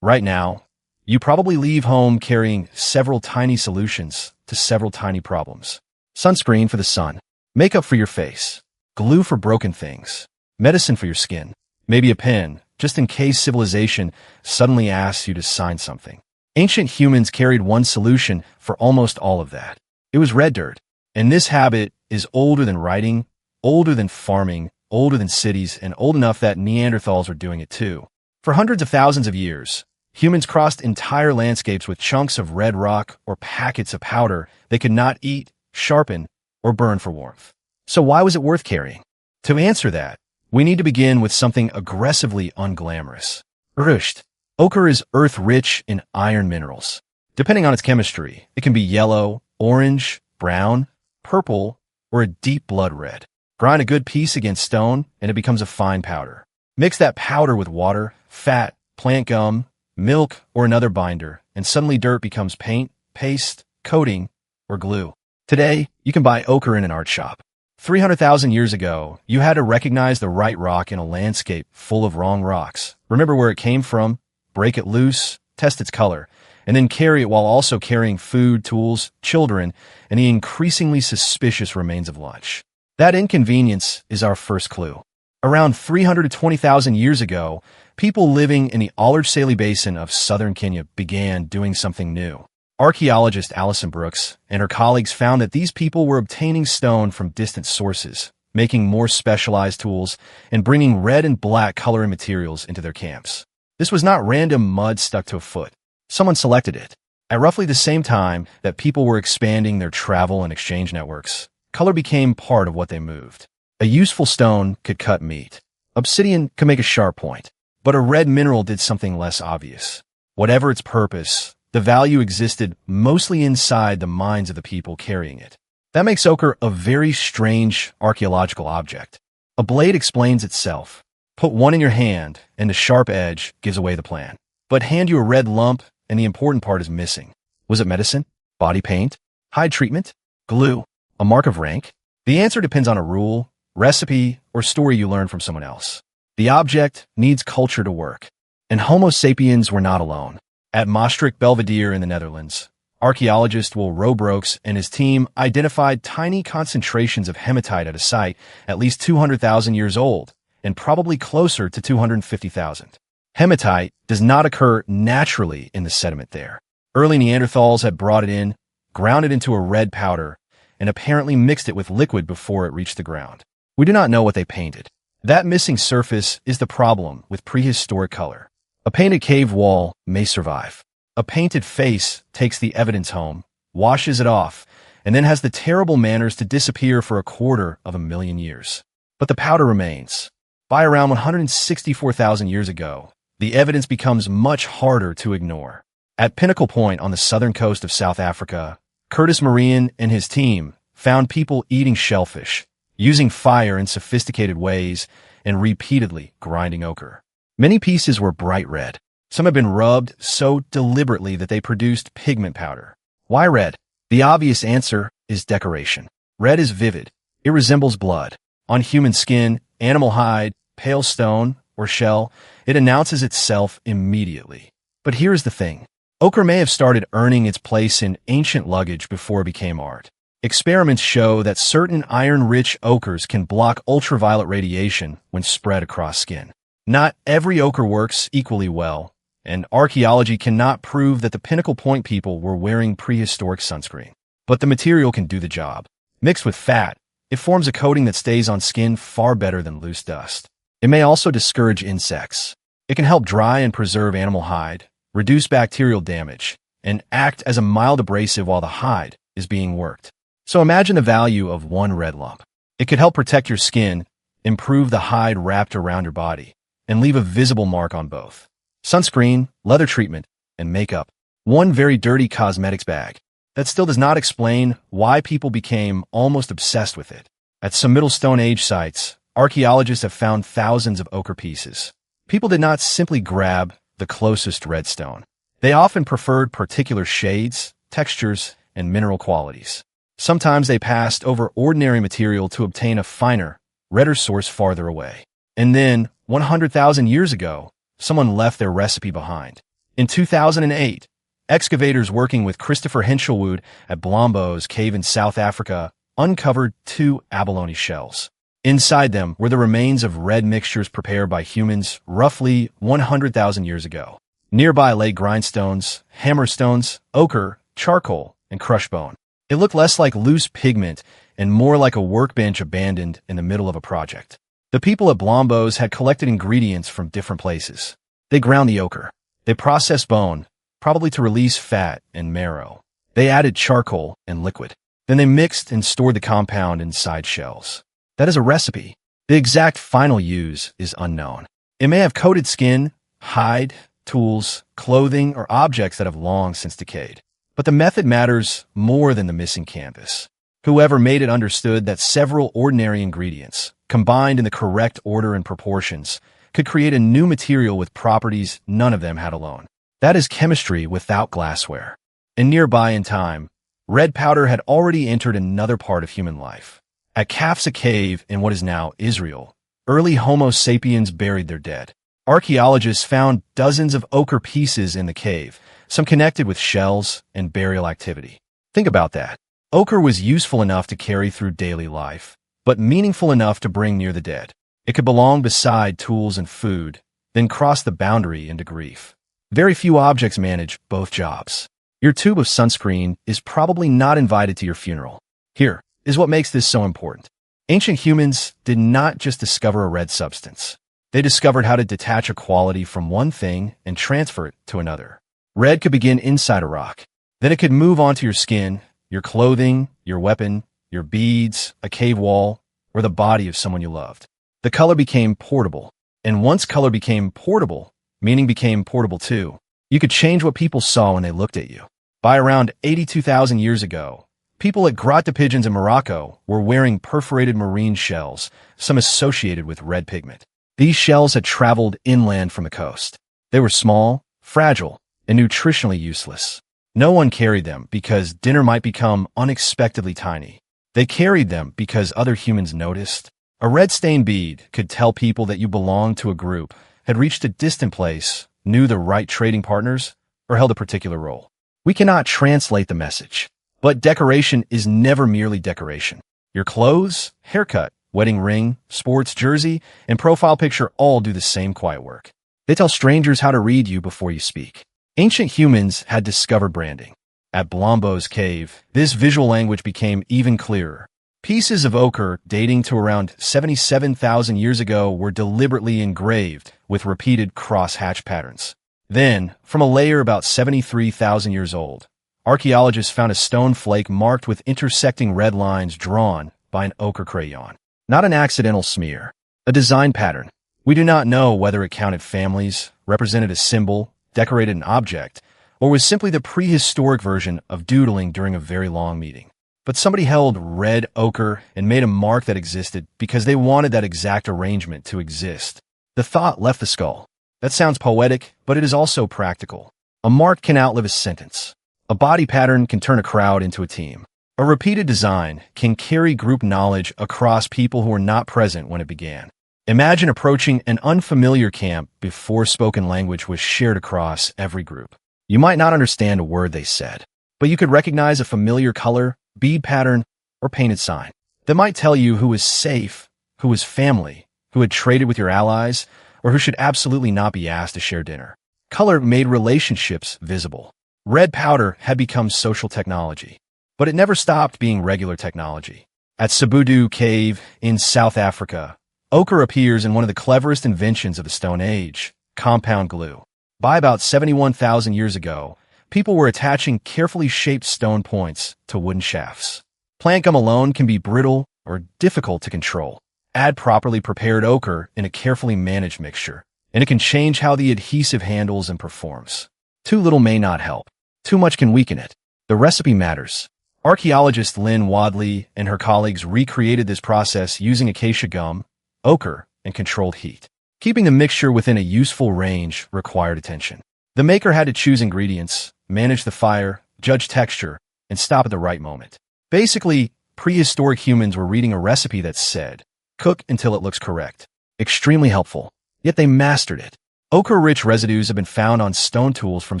Right now, you probably leave home carrying several tiny solutions to several tiny problems. Sunscreen for the sun, makeup for your face, glue for broken things, medicine for your skin, maybe a pen, just in case civilization suddenly asks you to sign something. Ancient humans carried one solution for almost all of that. It was red dirt. And this habit is older than writing, older than farming, older than cities, and old enough that Neanderthals were doing it too. For hundreds of thousands of years, humans crossed entire landscapes with chunks of red rock or packets of powder they could not eat, sharpen, or burn for warmth. So why was it worth carrying? To answer that, we need to begin with something aggressively unglamorous. Rusht. Ochre is earth-rich in iron minerals. Depending on its chemistry, it can be yellow, orange, brown, purple, or a deep blood red. Grind a good piece against stone, and it becomes a fine powder. Mix that powder with water, fat, plant gum, milk, or another binder, and suddenly dirt becomes paint, paste, coating, or glue. Today, you can buy ochre in an art shop. 300,000 years ago, you had to recognize the right rock in a landscape full of wrong rocks. Remember where it came from, break it loose, test its color, and then carry it while also carrying food, tools, children, and the increasingly suspicious remains of lunch. That inconvenience is our first clue. Around 320,000 years ago, people living in the Alard-Saley Basin of southern Kenya began doing something new. Archaeologist Alison Brooks and her colleagues found that these people were obtaining stone from distant sources, making more specialized tools, and bringing red and black coloring materials into their camps. This was not random mud stuck to a foot. Someone selected it. At roughly the same time that people were expanding their travel and exchange networks, color became part of what they moved. A useful stone could cut meat. Obsidian could make a sharp point. But a red mineral did something less obvious. Whatever its purpose, the value existed mostly inside the minds of the people carrying it. That makes ochre a very strange archaeological object. A blade explains itself. Put one in your hand, and the sharp edge gives away the plan. But hand you a red lump, and the important part is missing. Was it medicine? Body paint? Hide treatment? Glue? A mark of rank? The answer depends on a rule, recipe, or story you learn from someone else. The object needs culture to work. And Homo sapiens were not alone. At Maastricht Belvedere in the Netherlands, archaeologist Will Robrooks and his team identified tiny concentrations of hematite at a site at least 200,000 years old, and probably closer to 250,000. Hematite does not occur naturally in the sediment there. Early Neanderthals had brought it in, ground it into a red powder, and apparently mixed it with liquid before it reached the ground. We do not know what they painted. That missing surface is the problem with prehistoric color. A painted cave wall may survive. A painted face takes the evidence home, washes it off, and then has the terrible manners to disappear for 250,000 years. But the powder remains. By around 164,000 years ago, the evidence becomes much harder to ignore. At Pinnacle Point on the southern coast of South Africa, Curtis Marian and his team found people eating shellfish, using fire in sophisticated ways, and repeatedly grinding ochre. Many pieces were bright red. Some had been rubbed so deliberately that they produced pigment powder. Why red? The obvious answer is decoration. Red is vivid. It resembles blood. On human skin, animal hide, pale stone, or shell, it announces itself immediately. But here's the thing. Ochre may have started earning its place in ancient luggage before it became art. Experiments show that certain iron-rich ochres can block ultraviolet radiation when spread across skin. Not every ochre works equally well, and archaeology cannot prove that the Pinnacle Point people were wearing prehistoric sunscreen. But the material can do the job. Mixed with fat, it forms a coating that stays on skin far better than loose dust. It may also discourage insects. It can help dry and preserve animal hide, reduce bacterial damage, and act as a mild abrasive while the hide is being worked. So imagine the value of one red lump. It could help protect your skin, improve the hide wrapped around your body, and leave a visible mark on both. Sunscreen, leather treatment, and makeup. One very dirty cosmetics bag. That still does not explain why people became almost obsessed with it. At some Middle Stone Age sites, archaeologists have found thousands of ochre pieces. People did not simply grab the closest red stone. They often preferred particular shades, textures, and mineral qualities. Sometimes they passed over ordinary material to obtain a finer, redder source farther away. And then, 100,000 years ago, someone left their recipe behind. In 2008, excavators working with Christopher Hinchelwood at Blombos Cave in South Africa uncovered 2 abalone shells. Inside them were the remains of red mixtures prepared by humans roughly 100,000 years ago. Nearby lay grindstones, hammerstones, ochre, charcoal, and crushed bone. It looked less like loose pigment and more like a workbench abandoned in the middle of a project. The people at Blombos had collected ingredients from different places. They ground the ochre. They processed bone, probably to release fat and marrow. They added charcoal and liquid. Then they mixed and stored the compound inside shells. That is a recipe. The exact final use is unknown. It may have coated skin, hide, tools, clothing, or objects that have long since decayed. But the method matters more than the missing canvas. Whoever made it understood that several ordinary ingredients, combined in the correct order and proportions, could create a new material with properties none of them had alone. That is chemistry without glassware. And nearby in time, red powder had already entered another part of human life. At Kafsa Cave in what is now Israel, early Homo sapiens buried their dead. Archaeologists found dozens of ochre pieces in the cave, some connected with shells and burial activity. Think about that. Ochre was useful enough to carry through daily life, but meaningful enough to bring near the dead. It could belong beside tools and food, then cross the boundary into grief. Very few objects manage both jobs. Your tube of sunscreen is probably not invited to your funeral. Here is what makes this so important. Ancient humans did not just discover a red substance. They discovered how to detach a quality from one thing and transfer it to another. Red could begin inside a rock. Then it could move onto your skin, your clothing, your weapon, your beads, a cave wall, or the body of someone you loved. The color became portable. And once color became portable, meaning became portable too. You could change what people saw when they looked at you. By around 82,000 years ago, people at Grotte de Pigeons in Morocco were wearing perforated marine shells, some associated with red pigment. These shells had traveled inland from the coast. They were small, fragile, and nutritionally useless. No one carried them because dinner might become unexpectedly tiny. They carried them because other humans noticed. A red-stained bead could tell people that you belonged to a group, had reached a distant place, knew the right trading partners, or held a particular role. We cannot translate the message, but decoration is never merely decoration. Your clothes, haircut, wedding ring, sports jersey, and profile picture all do the same quiet work. They tell strangers how to read you before you speak. Ancient humans had discovered branding. At Blombos Cave, this visual language became even clearer. Pieces of ochre dating to around 77,000 years ago were deliberately engraved with repeated cross-hatch patterns. Then, from a layer about 73,000 years old, archaeologists found a stone flake marked with intersecting red lines drawn by an ochre crayon. Not an accidental smear, a design pattern. We do not know whether it counted families, represented a symbol, decorated an object, or was simply the prehistoric version of doodling during a very long meeting. But somebody held red ochre and made a mark that existed because they wanted that exact arrangement to exist. The thought left the skull. That sounds poetic, but it is also practical. A mark can outlive a sentence. A body pattern can turn a crowd into a team. A repeated design can carry group knowledge across people who were not present when it began. Imagine approaching an unfamiliar camp before spoken language was shared across every group. You might not understand a word they said, but you could recognize a familiar color, bead pattern, or painted sign that might tell you who was safe, who was family, who had traded with your allies, or who should absolutely not be asked to share dinner. Color made relationships visible. Red powder had become social technology, but it never stopped being regular technology. At Sabudu Cave in South Africa, ochre appears in one of the cleverest inventions of the Stone Age, compound glue. By about 71,000 years ago, people were attaching carefully shaped stone points to wooden shafts. Plant gum alone can be brittle or difficult to control. Add properly prepared ochre in a carefully managed mixture, and it can change how the adhesive handles and performs. Too little may not help. Too much can weaken it. The recipe matters. Archaeologist Lynn Wadley and her colleagues recreated this process using acacia gum, ochre, and controlled heat. Keeping the mixture within a useful range required attention. The maker had to choose ingredients, manage the fire, judge texture, and stop at the right moment. Basically, prehistoric humans were reading a recipe that said, cook until it looks correct. Extremely helpful, yet they mastered it. Ochre-rich residues have been found on stone tools from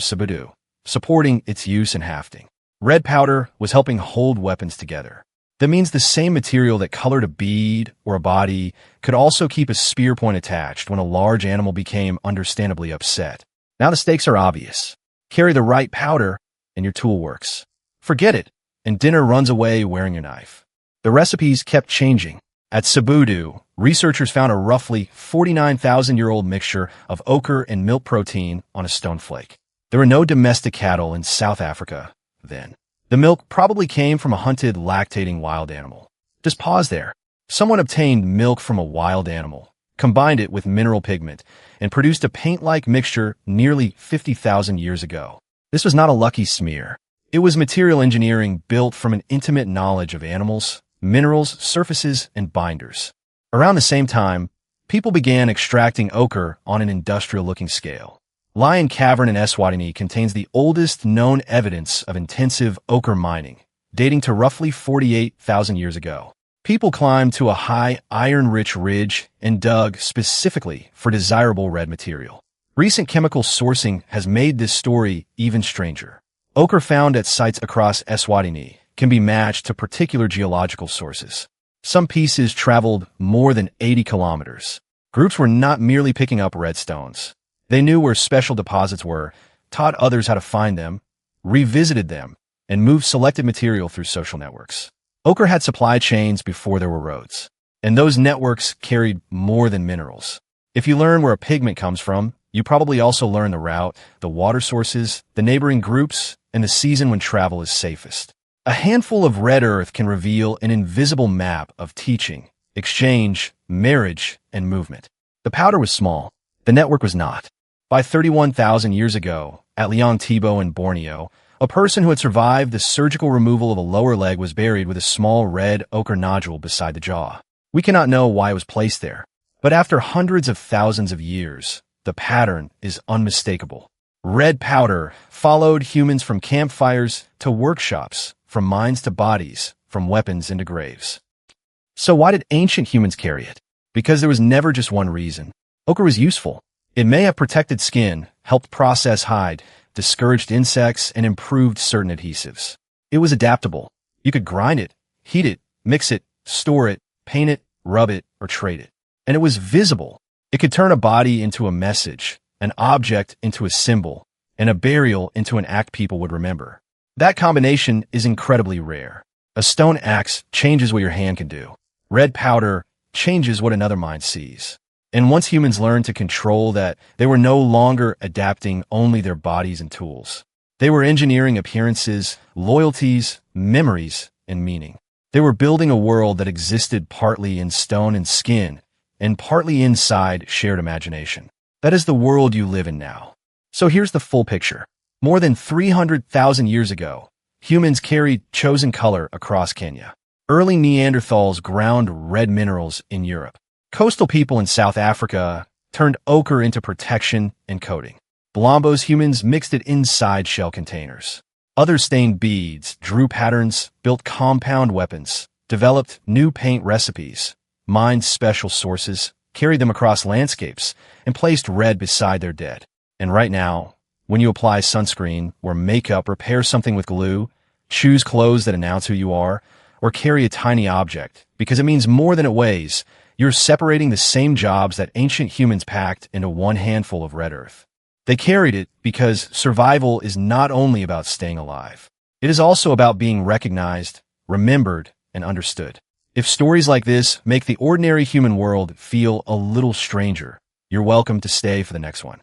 Cebudu, supporting its use in hafting. Red powder was helping hold weapons together. That means the same material that colored a bead or a body could also keep a spear point attached when a large animal became understandably upset. Now the stakes are obvious. Carry the right powder and your tool works. Forget it, and dinner runs away wearing your knife. The recipes kept changing. At Cebudu, researchers found a roughly 49,000-year-old mixture of ochre and milk protein on a stone flake. There were no domestic cattle in South Africa then. The milk probably came from a hunted, lactating wild animal. Just pause there. Someone obtained milk from a wild animal, combined it with mineral pigment, and produced a paint-like mixture nearly 50,000 years ago. This was not a lucky smear. It was material engineering built from an intimate knowledge of animals, minerals, surfaces, and binders. Around the same time, people began extracting ochre on an industrial-looking scale. Lion Cavern in Eswatini contains the oldest known evidence of intensive ochre mining, dating to roughly 48,000 years ago. People climbed to a high, iron-rich ridge and dug specifically for desirable red material. Recent chemical sourcing has made this story even stranger. Ochre found at sites across Eswatini can be matched to particular geological sources. Some pieces traveled more than 80 kilometers. Groups were not merely picking up red stones. They knew where special deposits were, taught others how to find them, revisited them, and moved selected material through social networks. Ochre had supply chains before there were roads, and those networks carried more than minerals. If you learn where a pigment comes from, you probably also learn the route, the water sources, the neighboring groups, and the season when travel is safest. A handful of red earth can reveal an invisible map of teaching, exchange, marriage, and movement. The powder was small. The network was not. By 31,000 years ago, at Leon Thibault in Borneo, a person who had survived the surgical removal of a lower leg was buried with a small red ochre nodule beside the jaw. We cannot know why it was placed there, but after hundreds of thousands of years, the pattern is unmistakable. Red powder followed humans from campfires to workshops, from mines to bodies, from weapons into graves. So why did ancient humans carry it? Because there was never just one reason. Ochre was useful. It may have protected skin, helped process hide, discouraged insects, and improved certain adhesives. It was adaptable. You could grind it, heat it, mix it, store it, paint it, rub it, or trade it. And it was visible. It could turn a body into a message, an object into a symbol, and a burial into an act people would remember. That combination is incredibly rare. A stone axe changes what your hand can do. Red powder changes what another mind sees. And once humans learned to control that, they were no longer adapting only their bodies and tools. They were engineering appearances, loyalties, memories, and meaning. They were building a world that existed partly in stone and skin, and partly inside shared imagination. That is the world you live in now. So here's the full picture. More than 300,000 years ago, humans carried chosen color across Kenya. Early Neanderthals ground red minerals in Europe. Coastal people in South Africa turned ochre into protection and coating. Blombos humans mixed it inside shell containers. Others stained beads, drew patterns, built compound weapons, developed new paint recipes, mined special sources, carried them across landscapes, and placed red beside their dead. And right now, when you apply sunscreen, wear makeup, repair something with glue, choose clothes that announce who you are, or carry a tiny object, because it means more than it weighs, you're separating the same jobs that ancient humans packed into one handful of red earth. They carried it because survival is not only about staying alive. It is also about being recognized, remembered, and understood. If stories like this make the ordinary human world feel a little stranger, you're welcome to stay for the next one.